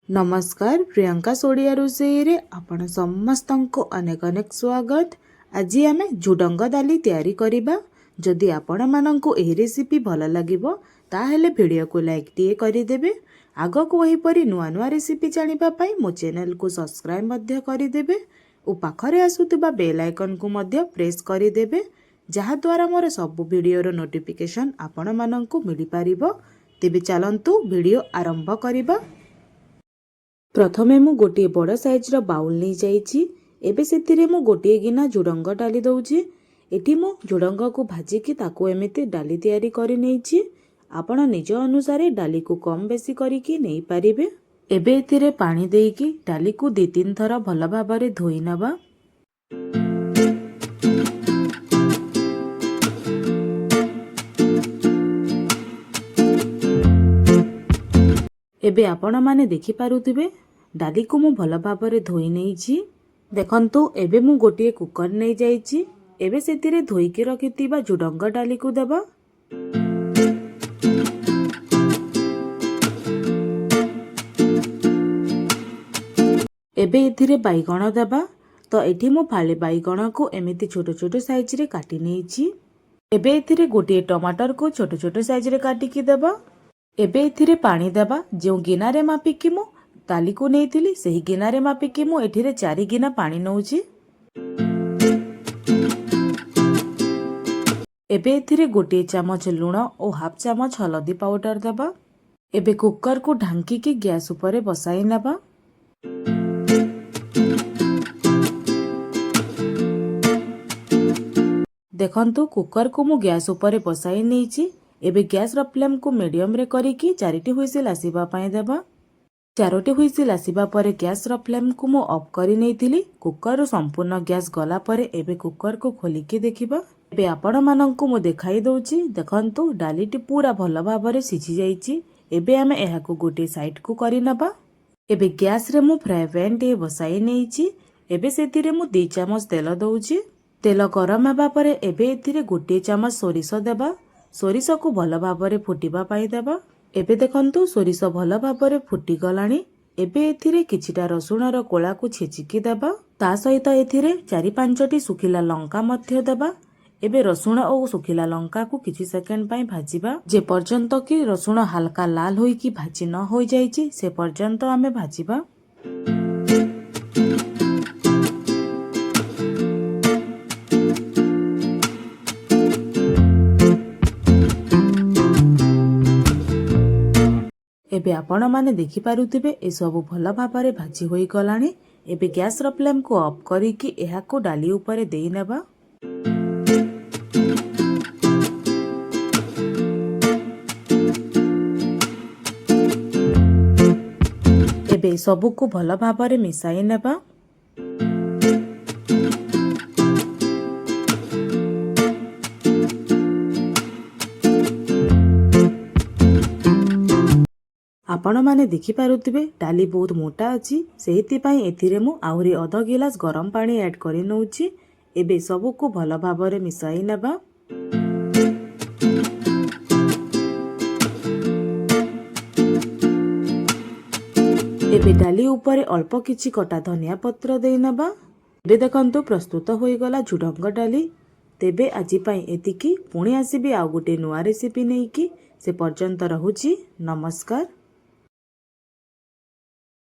नमस्कार प्रियंका सोडिया रोषेई रे आपण समस्त को अनेक अनेक स्वागत। आज आम झुडंग दाली तैयारी करिबा। जदि आपण माननकु एही रेसिपी भल लागिबो ताहेले वीडियो को लाइक टिए करि देबे। आगो को एही परि नुआ नुआ रेसिपी जानिबा पई मो चैनल को सब्सक्राइब मध्य करि देबे ओ पाखरे आसुतबा बेल आइकन को मध्य प्रेस करि देबे, जहा द्वारा मोर सब वीडियो रो नोटिफिकेशन आपण माननकु मिलि पारिबो। तेबे चलंतु वीडियो आरंभ करिबा। प्रथमे मु गोटे बड़ साइज रो बाउल नहीं जाइछि। एबे सेतिरे मु गोटे गिना झुडंग डाली दउछि। एठी मु झुडंग को भाजी की ताको एमिति डाली तैयारी करि नेछि। आपण निज अनुसार डाली को कम बेसी करी की नै पारिबे। एबे एथिरे पानी देइकी डाली को 2-3 थर भल भाबरे धोई नबा। एबे आपण माने देखि पारुथिबे डाली को मु भल भाबरे धोई नेछि। देखंतु एबे मु गोटे कुकर नै जाइछि। एबे सेतिरे धोई के रखितिबा झुडंग डाली को देबा। एबे एथिरे बैगण देबा। तो एठी मु फाले बैगण को एमिति छोट छोट साइज रे काटी नेछि। एबे एथिरे गोटे टमाटर को छोट छोट साइज रे काटी की देबा। एबे एथिरे पानी देबा। जो गिना रे मापी की मु दाली को नेइथिली सेही गिना रे मापी की मु एथिरे 4 गिना पानी नउछि। एबे एथिरे गोटे चमच लूण और हाफ चमच हल्दी पाउडर देबा। एबे कुकर को ढांकी की गैस ऊपर बसाई नबा। देखंतु कुकर को मु गैस ऊपर बसाई नेछि। एबे गैस रो फ्लेम को मीडियम रे करी की 4टी हुइसिल आसीबा पई देबा। 4टी हुइसिल आसीबा परे गैस रो फ्लेम को मु ऑफ करी नेइथिली। कुकर रो संपूर्ण गैस गला परे एबे कुकर को खोली की देखिबा। एबे आपण माननकु मु देखाई दउची। देखंतु डालीटी पूरा भल भाबरे सिझी जाईची। एबे आमे एहा को गोटे साइड को करी नबा। एबे गैस रे मु फ्राई पैन टे बसाई नेइची। एबे सेतिरे मु 2 चमच तेल दउची। तेल गरम हेबा परे एबे एथिरे गोटे चमच सोरिष देबा। सोरिष को भल भाबरे फुटिबा पाई देबा। एबे देखंतु सोरिष भल भाबरे फुटी गलानी। एबे एथिरे किछिटा रसुण रो कोला को छेचिकी देबा। ता सहित एथिरे 4-5टी सुखिला लंका मध्य देबा। एबे रसुण और सुखिला लंका को किछि सेकंड पई भाजिबा। जे पर्यंत कि रसुण हल्का लाल होई कि भाजी न होई जाईची से पर्यंत आमे भाजिबा। एबे आपण माने देखि पारुथिबे ए सब भल भाबरे भाजी होई गलानी। एबे गैस रो फ्लेम को ऑफ करी की एहा को डाली ऊपर देई नेबा। एबे सब को भल भाबरे मिसाई नेबा। आपण माने देखि पारुथिबे डाली बहुत मोटा अछि। सेहिति पई एथिरे मु आहुरी अध गिलास गरम पानी ऐड करि नउछि। एबे सब को भल भाबरे मिसाई नेबा। एबे डाली ऊपर अल्प किछि कटा धनिया पत्र देई नेबा। एबे देखंतु प्रस्तुत होई गला झुडंग डाली। तेबे आजि पई एतिकी। पुणी आसीबी आ गोटे नुआ रेसिपी नेकी। से पर्यंत रहुछि। नमस्कार।